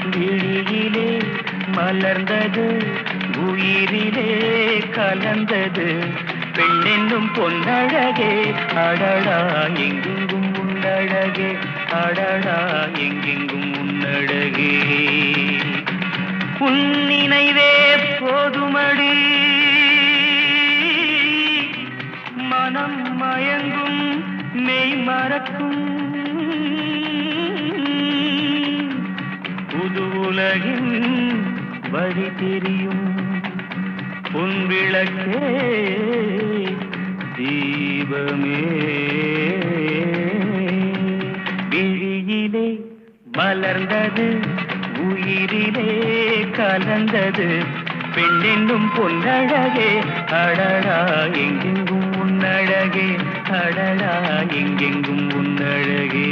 விழியிலே மலர்ந்தது உயிரிலே கலந்தது பெண்ணென்னும் பொன்னழகே அடடா எங்கெங்கும் உன்னழகே அடடா எங்கெங்கும் உன்னழகே உன் நினைவே போதுமடி மனம் மயங்கும் மெய் மறக்கும் புது உலகின் வழி தெரியும் பொன் விளக்கே தீபமே விழியிலே மலர்ந்தது உயிரிலே கலந்தது பெண்ணென்னும் பொன்னழகே அடடா எங்கெங்கும் உன்னழகே அடடா எங்கெங்கும் உன்னழகே